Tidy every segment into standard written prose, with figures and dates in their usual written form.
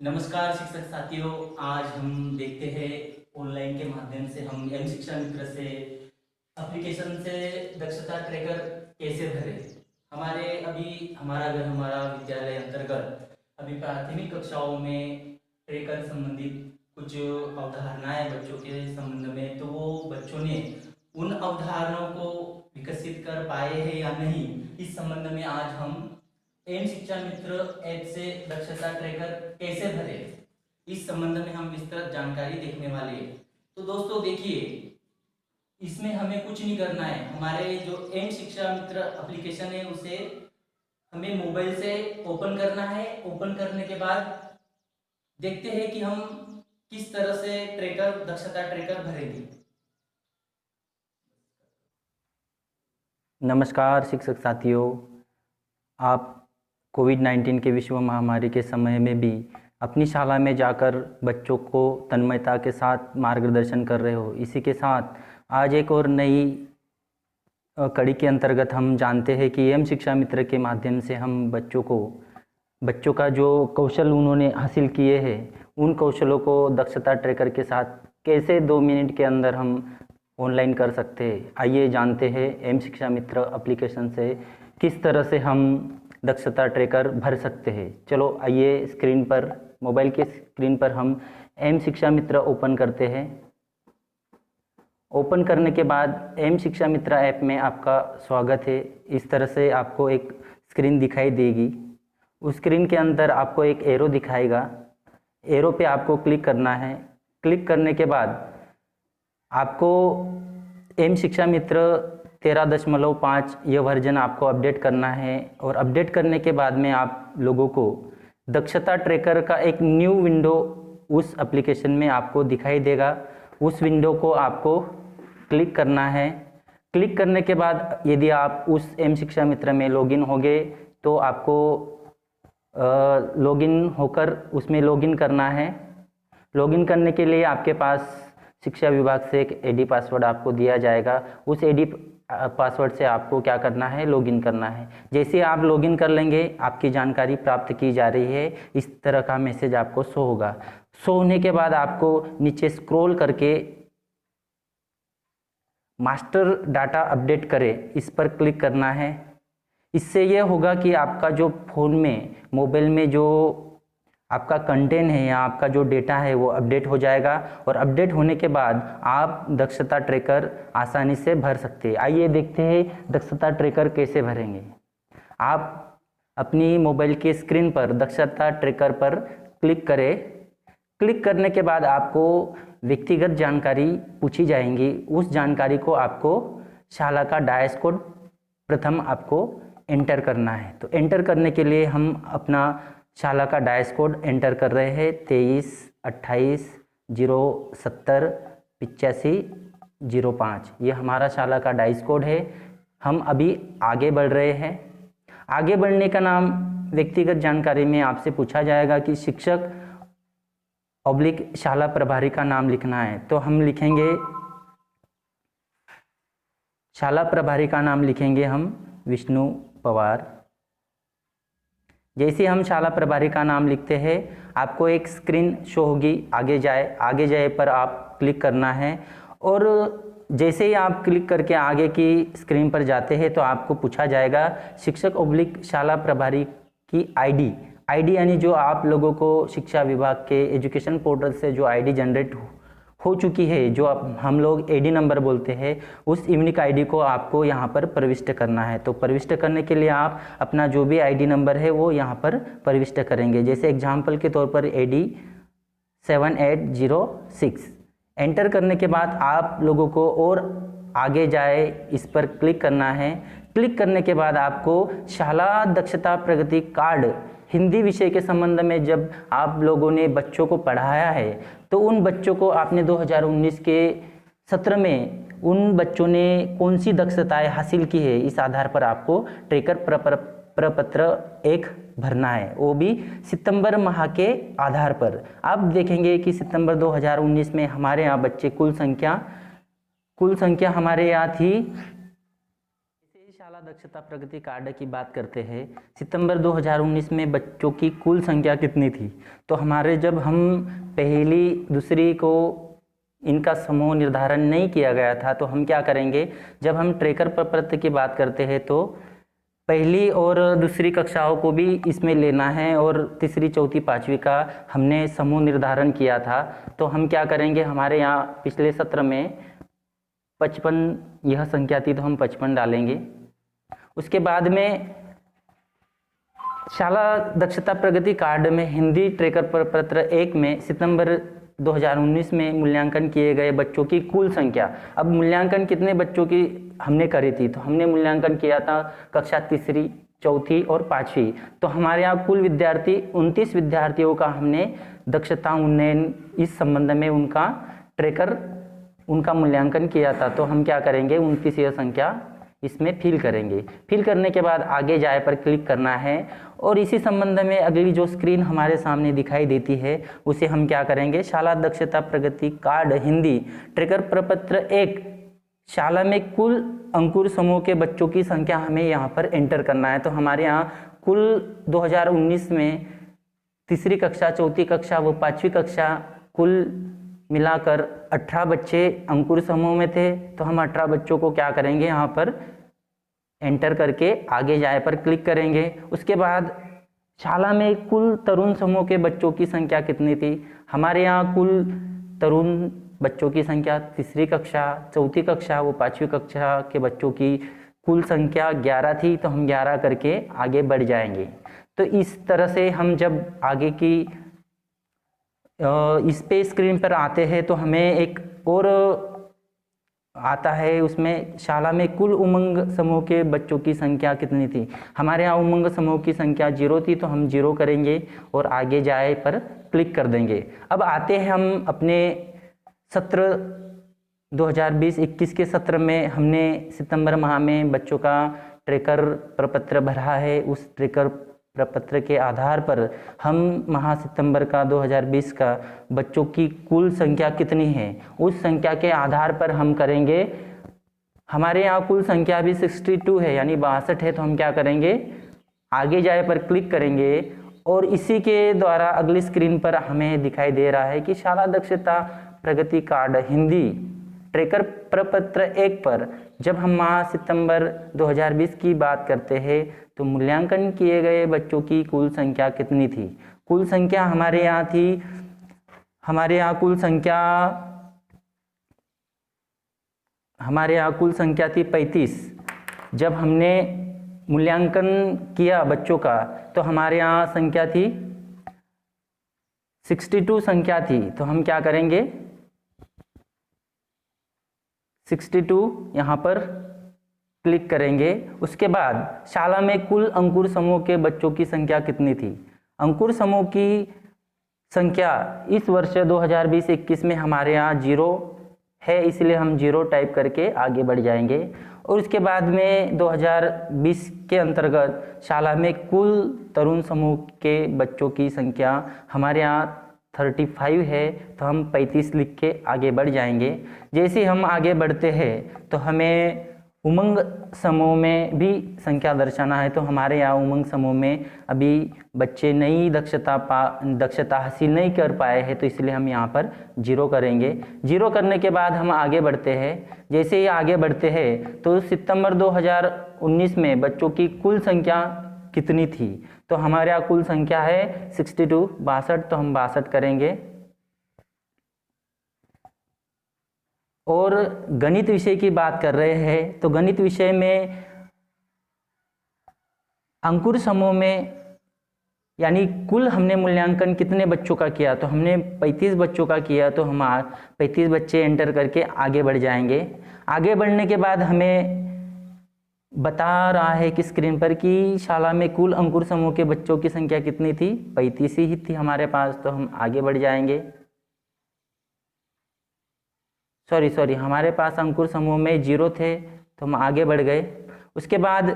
नमस्कार शिक्षक साथियों। आज हम देखते हैं ऑनलाइन के माध्यम से हम एम शिक्षा मित्र से एप्लीकेशन से दक्षता ट्रैकर कैसे भरें। हमारा घर हमारा विद्यालय अंतर्गत अभी प्राथमिक कक्षाओं में ट्रैकर संबंधित कुछ अवधारणाएं बच्चों के संबंध में, तो वो बच्चों ने उन अवधारणाओं को विकसित कर पाए हैं या नहीं, इस संबंध में आज हम एम शिक्षा मित्र ऐप से दक्षता ट्रैकर कैसे भरे, इस संबंध में हम विस्तृत जानकारी देखने वाले हैं। तो दोस्तों देखिए, इसमें हमें कुछ नहीं करना है। हमारे जो एम शिक्षा मित्र एप्लीकेशन है उसे हमें मोबाइल से ओपन करना है। ओपन करने के बाद देखते हैं कि हम किस तरह से दक्षता ट्रैकर भरेंगे। नमस्कार शिक्षक साथियों, आप कोविड-19 के विश्व महामारी के समय में भी अपनी शाला में जाकर बच्चों को तन्मयता के साथ मार्गदर्शन कर रहे हो। इसी के साथ आज एक और नई कड़ी के अंतर्गत हम जानते हैं कि एम शिक्षा मित्र के माध्यम से हम बच्चों का जो कौशल उन्होंने हासिल किए हैं, उन कौशलों को दक्षता ट्रैकर के साथ कैसे 2 मिनट के अंदर हम ऑनलाइन कर सकते हैं। आइए जानते हैं एम शिक्षा मित्र एप्लीकेशन से किस तरह से हम दक्षता ट्रैकर भर सकते हैं। चलो आइए स्क्रीन पर, मोबाइल के स्क्रीन पर हम एम शिक्षा मित्र ओपन करते हैं। ओपन करने के बाद एम शिक्षा मित्र ऐप में आपका स्वागत है। इस तरह से आपको एक स्क्रीन दिखाई देगी। उस स्क्रीन के अंदर आपको एक एरो दिखाएगा। एरो पे आपको क्लिक करना है। क्लिक करने के बाद आपको एम शिक्षा मित्र 13.5 यह वर्जन आपको अपडेट करना है, और अपडेट करने के बाद में आप लोगों को दक्षता ट्रैकर का एक न्यू विंडो उस एप्लीकेशन में आपको दिखाई देगा। उस विंडो को आपको क्लिक करना है। क्लिक करने के बाद यदि आप उस एम शिक्षा मित्र में लॉगिन होंगे तो आपको लॉगिन होकर उसमें लॉगिन करना है। लॉगिन करने के लिए आपके पास शिक्षा विभाग से एक एडी पासवर्ड आपको दिया जाएगा। उस एडी पासवर्ड से आपको क्या करना है, लॉगिन करना है। जैसे आप लॉगिन कर लेंगे, आपकी जानकारी प्राप्त की जा रही है, इस तरह का मैसेज आपको शो होगा। शो होने के बाद आपको नीचे स्क्रॉल करके मास्टर डाटा अपडेट करें, इस पर क्लिक करना है। इससे यह होगा कि आपका जो फ़ोन में, मोबाइल में जो आपका कंटेंट है या आपका जो डेटा है वो अपडेट हो जाएगा, और अपडेट होने के बाद आप दक्षता ट्रैकर आसानी से भर सकते हैं। आइए देखते हैं दक्षता ट्रैकर कैसे भरेंगे। आप अपनी मोबाइल के स्क्रीन पर दक्षता ट्रैकर पर क्लिक करें। क्लिक करने के बाद आपको व्यक्तिगत जानकारी पूछी जाएंगी। उस जानकारी को आपको शाला का डायस कोड प्रथम आपको एंटर करना है। तो एंटर करने के लिए हम अपना शाला का डायस कोड एंटर कर रहे हैं 23 28 070 85 05। ये हमारा शाला का डायस कोड है। हम अभी आगे बढ़ रहे हैं। आगे बढ़ने का नाम व्यक्तिगत जानकारी में आपसे पूछा जाएगा कि शिक्षक ऑब्लिक शाला प्रभारी का नाम लिखना है। तो हम लिखेंगे शाला प्रभारी का नाम लिखेंगे हम विष्णु पवार। जैसे हम शाला प्रभारी का नाम लिखते हैं, आपको एक स्क्रीन शो होगी, आगे जाए पर आप क्लिक करना है। और जैसे ही आप क्लिक करके आगे की स्क्रीन पर जाते हैं तो आपको पूछा जाएगा शिक्षक ऑब्लिक शाला प्रभारी की आईडी यानी जो आप लोगों को शिक्षा विभाग के एजुकेशन पोर्टल से जो आईडी जनरेट हो चुकी है, जो हम लोग एडी नंबर बोलते हैं, उस यूनिक आईडी को आपको यहाँ पर प्रविष्ट करना है। तो प्रविष्ट करने के लिए आप अपना जो भी आईडी नंबर है वो यहाँ पर प्रविष्ट करेंगे। जैसे एग्जाम्पल के तौर पर एडी 7806। एंटर करने के बाद आप लोगों को और आगे जाए इस पर क्लिक करना है। क्लिक करने के बाद आपको शाला दक्षता प्रगति कार्ड हिंदी विषय के संबंध में जब आप लोगों ने बच्चों को पढ़ाया है, तो उन बच्चों को आपने 2019 के सत्र में उन बच्चों ने कौन सी दक्षताएं हासिल की है, इस आधार पर आपको ट्रैकर प्रपत्र 1 भरना है, वो भी सितंबर माह के आधार पर। आप देखेंगे कि सितंबर 2019 में हमारे यहाँ बच्चे कुल संख्या हमारे यहाँ थी। शाला शाला दक्षता प्रगति कार्ड की बात करते हैं। सितंबर 2019 में बच्चों की कुल संख्या कितनी थी? तो हमारे जब हम पहली दूसरी को इनका समूह निर्धारण नहीं किया गया था तो हम क्या करेंगे, जब हम ट्रेकर प्रपत्र की बात करते हैं तो पहली और दूसरी कक्षाओं को भी इसमें लेना है और तीसरी चौथी पाँचवीं का हमने समूह निर्धारण किया था। तो हम क्या करेंगे, हमारे यहाँ पिछले सत्र में 55 यह संख्या थी तो हम 55 डालेंगे। उसके बाद में शाला दक्षता प्रगति कार्ड में हिंदी ट्रेकर प्रपत्र 1 में सितंबर 2019 में मूल्यांकन किए गए बच्चों की कुल संख्या। अब मूल्यांकन कितने बच्चों की हमने करी थी? तो हमने मूल्यांकन किया था कक्षा तीसरी, चौथी और पाँचवीं। तो हमारे यहाँ कुल विद्यार्थी 29 विद्यार्थियों का हमने दक्षता उन्नयन इस संबंध में उनका मूल्यांकन किया था। तो हम क्या करेंगे, 29 यह संख्या इसमें फिल करेंगे। फिल करने के बाद आगे जाए पर क्लिक करना है और इसी संबंध में अगली जो स्क्रीन हमारे सामने दिखाई देती है उसे हम क्या करेंगे, शाला दक्षता प्रगति कार्ड हिंदी ट्रेकर प्रपत्र 1 शाला में कुल अंकुर समूह के बच्चों की संख्या हमें यहाँ पर एंटर करना है। तो हमारे यहाँ कुल 2019 में तीसरी कक्षा, चौथी कक्षा व पाँचवीं कक्षा कुल मिलाकर 18 बच्चे अंकुर समूह में थे। तो हम 18 बच्चों को क्या करेंगे, यहाँ पर एंटर करके आगे जाए पर क्लिक करेंगे। उसके बाद शाला में कुल तरुण समूह के बच्चों की संख्या कितनी थी? हमारे यहाँ कुल तरुण बच्चों की संख्या तीसरी कक्षा, चौथी कक्षा व पाँचवीं कक्षा के बच्चों की कुल संख्या 11 थी। तो हम 11 करके आगे बढ़ जाएंगे। तो इस तरह से हम जब आगे की इस पे स्क्रीन पर आते हैं तो हमें एक और आता है, उसमें शाला में कुल उमंग समूह के बच्चों की संख्या कितनी थी? हमारे यहाँ उमंग समूह की संख्या 0 थी तो हम 0 करेंगे और आगे जाए पर क्लिक कर देंगे। अब आते हैं हम अपने सत्र 2020-21 के सत्र में हमने सितंबर माह में बच्चों का ट्रेकर प्रपत्र भरा है। उस ट्रेकर प्रपत्र के आधार पर हम माह सितंबर का 2020 का बच्चों की कुल संख्या कितनी है उस संख्या के आधार पर हम करेंगे। हमारे यहाँ कुल संख्या भी 62 है यानी 62 है। तो हम क्या करेंगे, आगे जाए पर क्लिक करेंगे और इसी के द्वारा अगली स्क्रीन पर हमें दिखाई दे रहा है कि शाला दक्षता प्रगति कार्ड हिंदी ट्रेकर प्रपत्र 1 पर जब हम माह सितंबर 2020 की बात करते हैं तो मूल्यांकन किए गए बच्चों की कुल संख्या कितनी थी? कुल संख्या हमारे यहाँ कुल संख्या थी 35। जब हमने मूल्यांकन किया बच्चों का तो हमारे यहाँ संख्या थी 62 संख्या थी। तो हम क्या करेंगे, 62 यहाँ पर क्लिक करेंगे। उसके बाद शाला में कुल अंकुर समूह के बच्चों की संख्या कितनी थी? अंकुर समूह की संख्या इस वर्ष 2020-21 में हमारे यहाँ 0 है, इसलिए हम 0 टाइप करके आगे बढ़ जाएंगे। और उसके बाद में 2020 के अंतर्गत शाला में कुल तरुण समूह के बच्चों की संख्या हमारे यहाँ 35 है। तो हम 35 लिख के आगे बढ़ जाएंगे। जैसे हम आगे बढ़ते हैं तो हमें उमंग समूह में भी संख्या दर्शाना है। तो हमारे यहाँ उमंग समूह में अभी बच्चे नई दक्षता हासिल नहीं कर पाए हैं तो इसलिए हम यहाँ पर 0 करेंगे। 0 करने के बाद हम आगे बढ़ते हैं। जैसे ही आगे बढ़ते हैं तो सितंबर 2019 में बच्चों की कुल संख्या कितनी थी? तो हमारे यहाँ कुल संख्या है 62 62। तो हम 62 करेंगे। और गणित विषय की बात कर रहे हैं तो गणित विषय में अंकुर समूह में यानी कुल हमने मूल्यांकन कितने बच्चों का किया? तो हमने 35 बच्चों का किया। तो हम 35 बच्चे एंटर करके आगे बढ़ जाएंगे। आगे बढ़ने के बाद हमें बता रहा है कि स्क्रीन पर कि शाला में कुल अंकुर समूह के बच्चों की संख्या कितनी थी? 35 ही थी हमारे पास। तो हम आगे बढ़ जाएंगे। सॉरी हमारे पास अंकुर समूह में 0 थे तो हम आगे बढ़ गए। उसके बाद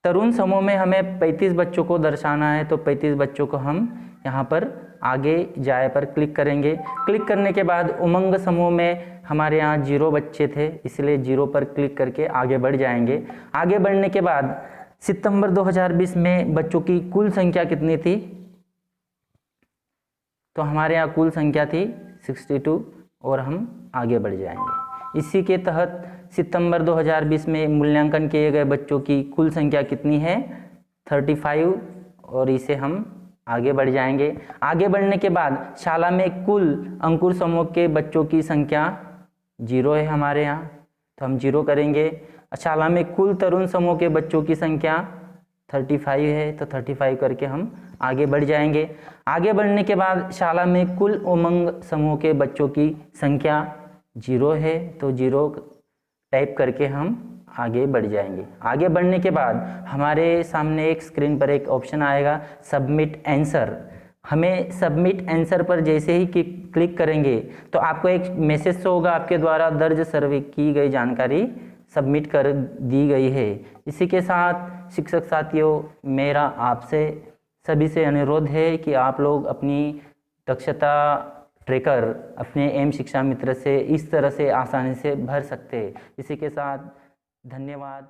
तरुण समूह में हमें 35 बच्चों को दर्शाना है। तो 35 बच्चों को हम यहाँ पर आगे जाए पर क्लिक करेंगे। क्लिक करने के बाद उमंग समूह में हमारे यहाँ 0 बच्चे थे, इसलिए 0 पर क्लिक करके आगे बढ़ जाएंगे। आगे बढ़ने के बाद सितंबर 2020 में बच्चों की कुल संख्या कितनी थी, तो हमारे यहाँ कुल संख्या थी 62 और हम आगे बढ़ जाएंगे। इसी के तहत सितंबर 2020 में मूल्यांकन किए गए बच्चों की कुल संख्या कितनी है, 35, और इसे हम आगे बढ़ जाएंगे। आगे बढ़ने के बाद शाला में कुल अंकुर समूह के बच्चों की संख्या 0 है हमारे यहाँ, तो हम 0 करेंगे। शाला में कुल तरुण समूह के बच्चों की संख्या 35 है, तो 35 करके हम आगे बढ़ जाएंगे। आगे बढ़ने के बाद शाला में कुल उमंग समूह के बच्चों की संख्या 0 है, तो 0 टाइप करके हम आगे बढ़ जाएंगे। आगे बढ़ने के बाद हमारे सामने एक स्क्रीन पर एक ऑप्शन आएगा सबमिट आंसर। हमें सबमिट आंसर पर जैसे ही क्लिक करेंगे तो आपको एक मैसेज शो होगा, आपके द्वारा दर्ज सर्वे की गई जानकारी सबमिट कर दी गई है। इसी के साथ शिक्षक साथियों, मेरा आपसे सभी से अनुरोध है कि आप लोग अपनी दक्षता ट्रैकर अपने एम शिक्षा मित्र से इस तरह से आसानी से भर सकते हैं। इसी के साथ धन्यवाद।